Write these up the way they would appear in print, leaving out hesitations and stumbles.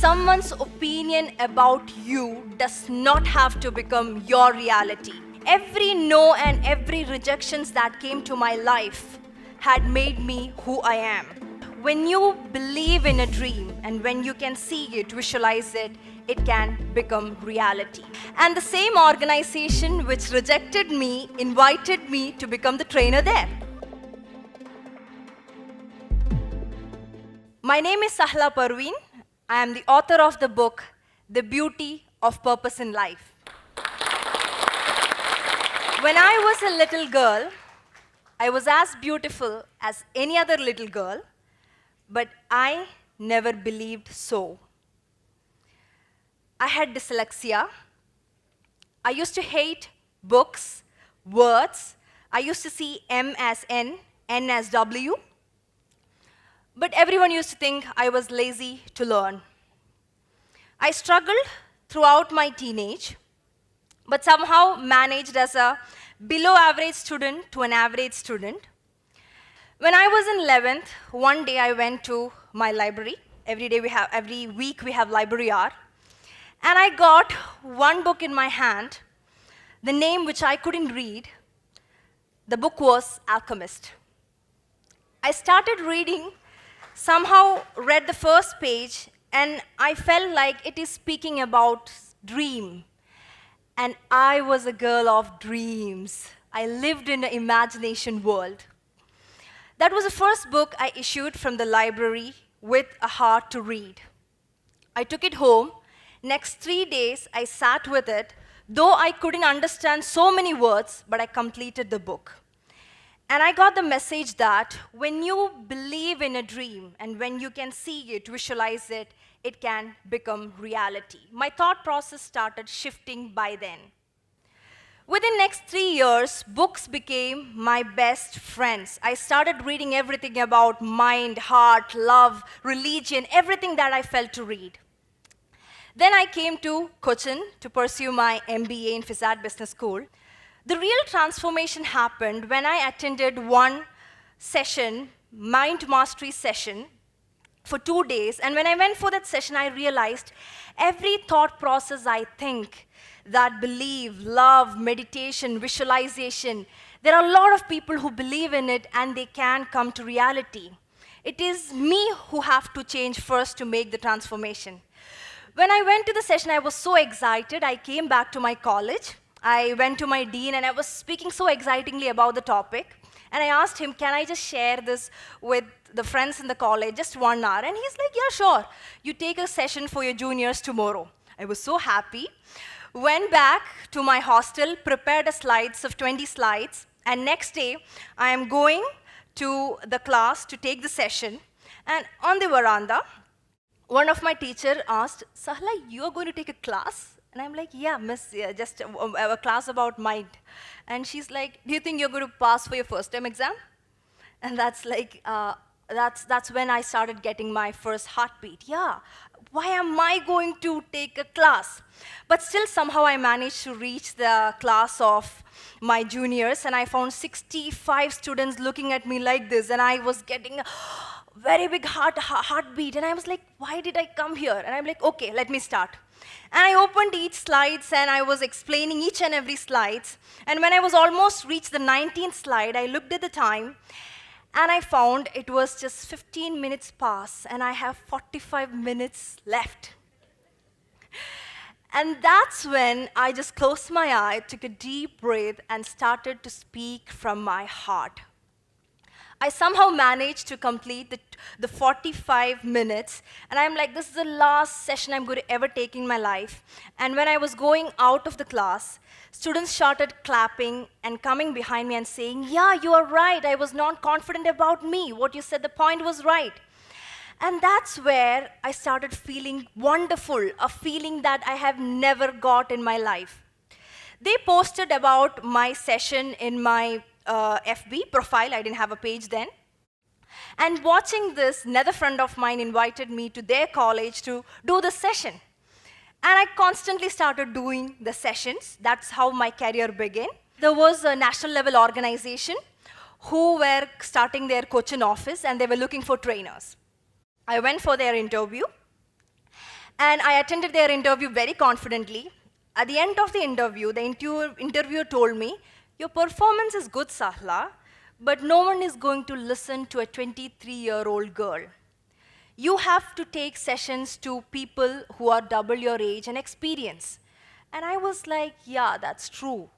Someone's opinion about you does not have to become your reality. Every no and every rejections that came to my life had made me who I am. When you believe in a dream and when you can see it, visualize it, it can become reality. And the same organization which rejected me invited me to become the trainer there. My name is Sahla Parveen. I am the author of the book, The Beauty of Purpose in Life. When I was a little girl, I was as beautiful as any other little girl, but I never believed so. I had dyslexia. I used to hate books, words. I used to see M as N, N as W. But everyone used to think I was lazy to learn. I struggled throughout my teenage, but somehow managed as a below average student to an average student. When I was in 11th, one day I went to my library. Every week we have library hour. And I got one book in my hand, the name which I couldn't read. The book was Alchemist. I started reading, somehow read the first page, and I felt like it is speaking about dream. And I was a girl of dreams. I lived in an imagination world. That was the first book I issued from the library with a heart to read. I took it home. Next 3 days, I sat with it, though I couldn't understand so many words, but I completed the book. And I got the message that when you believe in a dream and when you can see it, visualize it, it can become reality. My thought process started shifting by then. Within next 3 years, books became my best friends. I started reading everything about mind, heart, love, religion, everything that I felt to read. Then I came to Cochin to pursue my MBA in FISAT Business School. The real transformation happened when I attended one session, mind mastery session, for 2 days. And when I went for that session, I realized every thought process I think, that believe, love, meditation, visualization, there are a lot of people who believe in it and they can come to reality. It is me who have to change first to make the transformation. When I went to the session, I was so excited. I came back to my college. I went to my dean, and I was speaking so excitingly about the topic. And I asked him, can I just share this with the friends in the college, just 1 hour? And he's like, yeah, sure. You take a session for your juniors tomorrow. I was so happy. Went back to my hostel, prepared slides of 20 slides. And next day, I am going to the class to take the session. And on the veranda, one of my teachers asked, Sahla, you are going to take a class? And I'm like, yeah, miss, yeah, just a class about mind. And she's like, do you think you're going to pass for your first time exam? And that's like, that's when I started getting my first heartbeat. Yeah, why am I going to take a class? But still, somehow I managed to reach the class of my juniors, and I found 65 students looking at me like this, and I was getting a very big heartbeat, and I was like, why did I come here? And I'm like, okay, let me start. And I opened each slides, and I was explaining each and every slides. And when I was almost reached the 19th slide, I looked at the time, and I found it was just 15 minutes past, and I have 45 minutes left. And that's when I just closed my eye, took a deep breath, and started to speak from my heart. I somehow managed to complete the 45 minutes, and I'm like, this is the last session I'm going to ever take in my life. And when I was going out of the class, students started clapping and coming behind me and saying, yeah, you are right, I was not confident about me. What you said, the point was right. And that's where I started feeling wonderful, a feeling that I have never got in my life. They posted about my session in my FB profile. I didn't have a page then. And watching this, another friend of mine invited me to their college to do the session. And I constantly started doing the sessions. That's how my career began. There was a national level organization who were starting their Cochin office, and they were looking for trainers. I went for their interview. And I attended their interview very confidently. At the end of the interviewer told me, "Your performance is good, Sahla, but no one is going to listen to a 23-year-old girl. You have to take sessions to people who are double your age and experience." And I was like, yeah, that's true.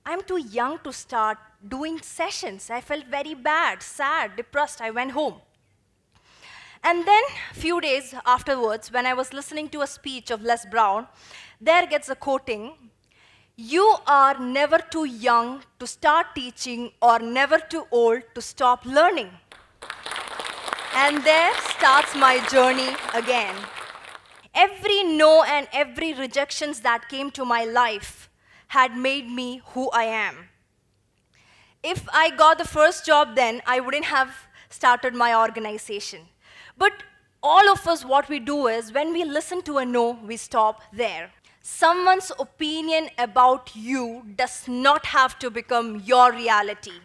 I'm too young to start doing sessions. I felt very bad, sad, depressed. I went home. And then, a few days afterwards, when I was listening to a speech of Les Brown, there gets a quoting, "You are never too young to start teaching or never too old to stop learning." And there starts my journey again. Every no and every rejections that came to my life had made me who I am. If I got the first job then, I wouldn't have started my organization. But all of us, what we do is, when we listen to a no, we stop there. Someone's opinion about you does not have to become your reality.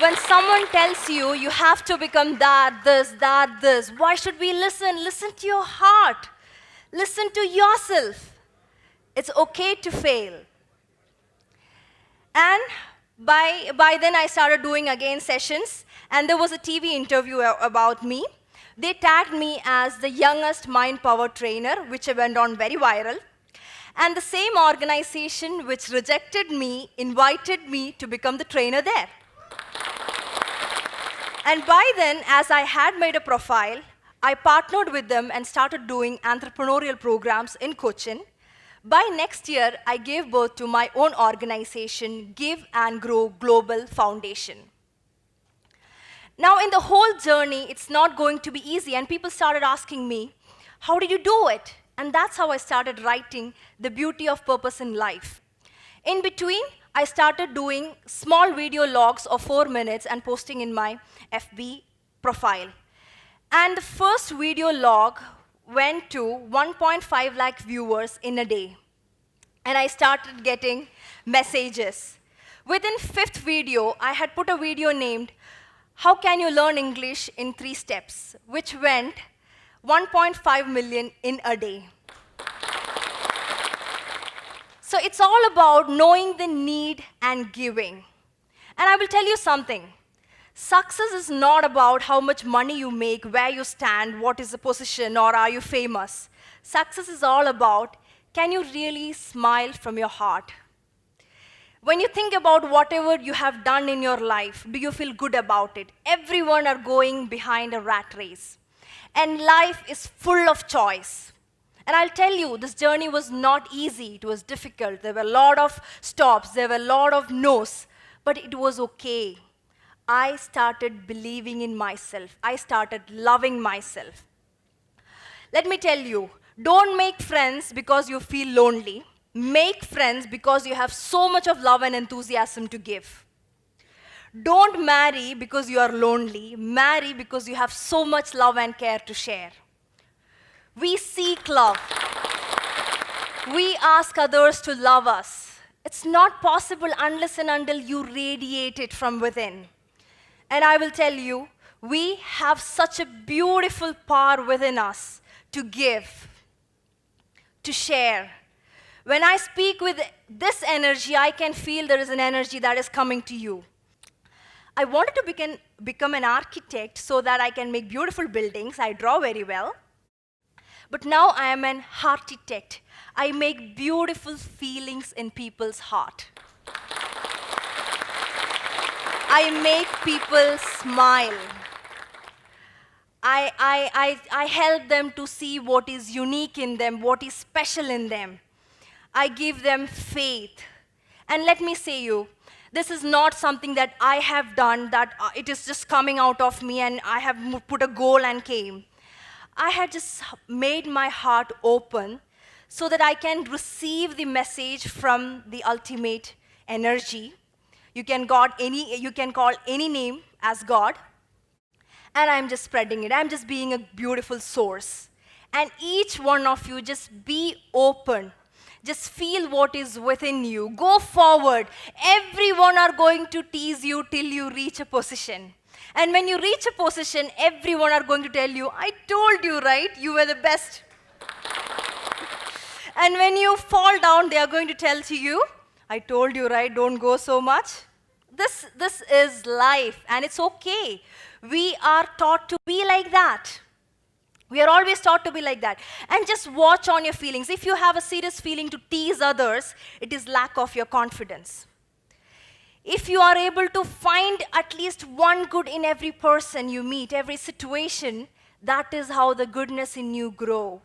When someone tells you, you have to become that, this, why should we listen? Listen to your heart. Listen to yourself. It's okay to fail. And by then, I started doing again sessions, and there was a TV interview about me. They tagged me as the youngest mind power trainer, which went on very viral. And the same organization which rejected me invited me to become the trainer there. And by then, as I had made a profile, I partnered with them and started doing entrepreneurial programs in Cochin. By next year, I gave birth to my own organization, Give and Grow Global Foundation. Now, in the whole journey, it's not going to be easy, and people started asking me, how did you do it? And that's how I started writing The Beauty of Purpose in Life. In between, I started doing small video logs of 4 minutes and posting in my FB profile. And the first video log went to 1.5 lakh viewers in a day. And I started getting messages. Within 5th video, I had put a video named, "How Can You Learn English in 3 Steps?" which went 1.5 million in a day. So it's all about knowing the need and giving. And I will tell you something. Success is not about how much money you make, where you stand, what is the position, or are you famous. Success is all about, can you really smile from your heart? When you think about whatever you have done in your life, do you feel good about it? Everyone are going behind a rat race. And life is full of choice. And I'll tell you, this journey was not easy. It was difficult. There were a lot of stops. There were a lot of no's. But it was okay. I started believing in myself. I started loving myself. Let me tell you, don't make friends because you feel lonely. Make friends because you have so much of love and enthusiasm to give. Don't marry because you are lonely. Marry because you have so much love and care to share. We seek love. We ask others to love us. It's not possible unless and until you radiate it from within. And I will tell you, we have such a beautiful power within us to give, to share. When I speak with this energy, I can feel there is an energy that is coming to you. I wanted to become an architect so that I can make beautiful buildings. I draw very well. But now I am an architect. I make beautiful feelings in people's heart. I make people smile. I help them to see what is unique in them, what is special in them. I give them faith. And let me say you, this is not something that I have done, that it is just coming out of me and I have put a goal and came. I had just made my heart open so that I can receive the message from the ultimate energy. You can call any name as God. And I'm just spreading it. I'm just being a beautiful source. And each one of you, just be open. Just feel what is within you. Go forward. Everyone are going to tease you till you reach a position. And when you reach a position, everyone are going to tell you, I told you, right? You were the best. And when you fall down, they are going to tell to you, I told you, right? Don't go so much. This is life, and it's okay. We are taught to be like that. We are always taught to be like that. And just watch on your feelings. If you have a serious feeling to tease others, it is lack of your confidence. If you are able to find at least one good in every person you meet, every situation, that is how the goodness in you grow.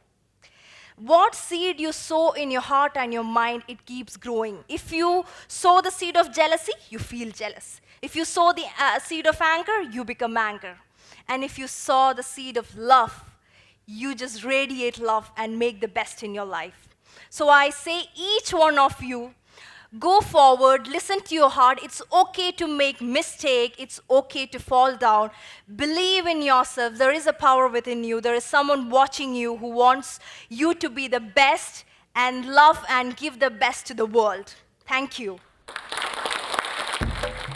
What seed you sow in your heart and your mind, it keeps growing. If you sow the seed of jealousy, you feel jealous. If you sow the seed of anger, you become anger. And if you sow the seed of love, you just radiate love and make the best in your life. So I say, each one of you, go forward, listen to your heart. It's okay to make mistake. It's okay to fall down. Believe in yourself. There is a power within you. There is someone watching you who wants you to be the best and love and give the best to the world. Thank you.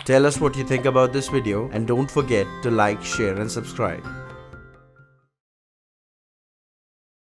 Tell us what you think about this video and don't forget to like, share and subscribe.